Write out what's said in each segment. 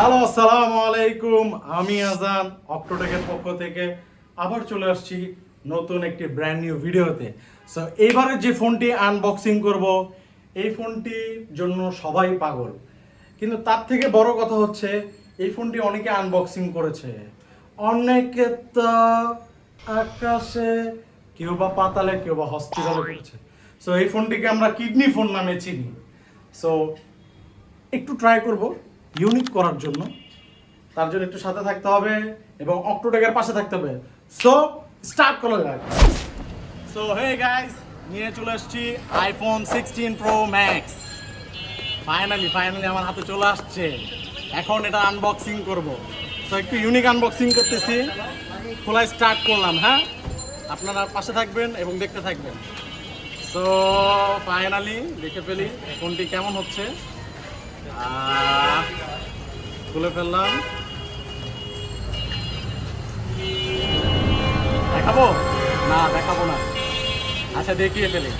Hello, আসসালামু আলাইকুম। আমি আজান অক্টোটেকের পক্ষ থেকে আবার চলে আসছি নতুন একটি ব্র্যান্ড নিউ ভিডিওতে। সো এইবারে যে ফোনটি আনবক্সিং করব, এই ফোনটির জন্য সবাই পাগল, কিন্তু তার থেকে বড় কথা হচ্ছে এই ফোনটি অনেকে আনবক্সিং করেছে, অনেকে তো আকাশে, কেউ বা পাতালে, কেউ বা হসপিটালে করেছে। সো এই ফোনটিকে আমরা কিডনি ফোন নামে চিনি। সো একটু ট্রাই করব ইউনিক করার জন্য, তার জন্য একটু সাথে থাকতে হবে এবং অক্টোটেকের পাশে থাকতে হবে। সো স্টার্ট করা যাক। সো হে গাইস, নিয়ে চলে এসেছি আইফোন 16 প্রো ম্যাক্স। ফাইনালি আমার হাতে চলে আসছে। এখন এটা আনবক্সিং করব। সো একটু ইউনিক আনবক্সিং করতেছি, খোলা স্টার্ট করলাম। হ্যাঁ, আপনারা পাশে থাকবেন এবং দেখতে থাকবেন। সো ফাইনালি দেখে ফেলি ফোনটি কেমন হচ্ছে। খুলে ফেললাম, দেখাবো না দেখাবো না, আচ্ছা দেখিয়ে ফেলি।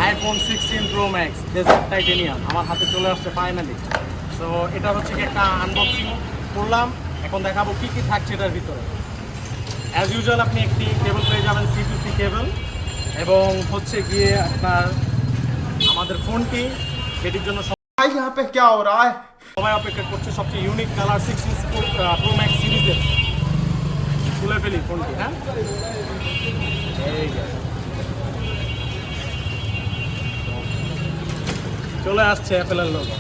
IPhone 16 pro max dessert titanium আমার হাতে চলে আসছে ফাইনালি। তো এটা হচ্ছে কি একটা আনবক্সিং করলাম, এখন দেখাবো কি কি থাকছে এটার ভিতরে। অ্যাজ ইউজুয়াল আপনি একটি কেবল পেয়ে যাবেন, C2C কেবল, এবং হচ্ছে গিয়ে আপনার আমাদের ফোনটি, যেটির জন্য यहाँ पे क्या हो रहा है? সবাই অপেক্ষা করছে, সবচেয়ে ইউনিক কালার 16 প্রো ম্যাক্স সিরিজের। খুলে ফেলি ফোনটি। হ্যাঁ, এই যে চলে আসছে অ্যাপেলের লোগো।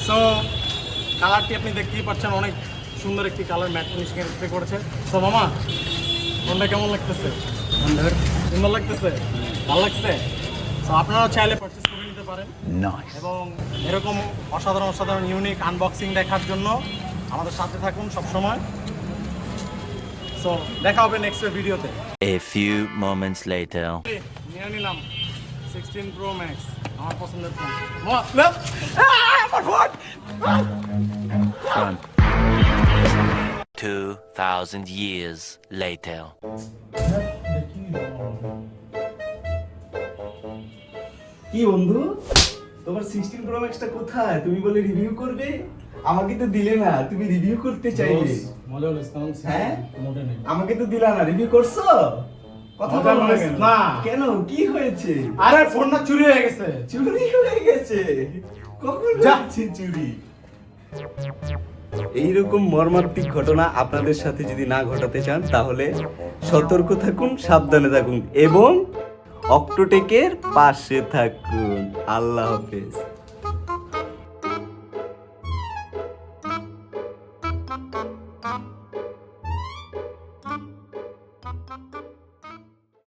সো কালারটি আপনি দেখতেই পাচ্ছেন, অনেক সুন্দর একটি কালার, ম্যাট ফিনিশিং এর স্প্রে করেছে। সো মামা, ফোনটা কেমন লাগতেছে? সুন্দর লাগতেছে, ভালো লাগছে। সো আপনারাও চাইলে পারচেস করে নিতে পারেন। এবং এরকম অসাধারণ ইউনিক আনবক্সিং দেখার জন্য আমাদের সাথে থাকুন সব সময়। সো দেখা হবে নেক্সট ভিডিওতে। A few moments later. নিয়ে নিলাম 16 প্রো ম্যাক্স, আমার পছন্দের ফোন। Run. 2,000 years later. কি বন্ধু, তোমার 16 প্রো ম্যাক্সটা কোথায়? তুমি বলে রিভিউ করবে, আমাকে তো দিলে না। তুমি রিভিউ করতে চাইলে, হ্যাঁ? আমাকে তো দিলা না, রিভিউ করছো? কথা মজা বলো না করিস কেন? না। কেন, কি হয়েছে? আরে ফোনটা চুরি হয়ে গেছে। চুরি হয়ে গেছে? কখন যা। যাচ্ছে চুরি? এইরকম মর্মান্তিক ঘটনা আপনাদের সাথে যদি না ঘটাতে চান, তাহলে সতর্ক থাকুন, সাবধানে থাকুন এবং অক্টোটেকের পাশে থাকুন। আল্লাহ হাফেজ।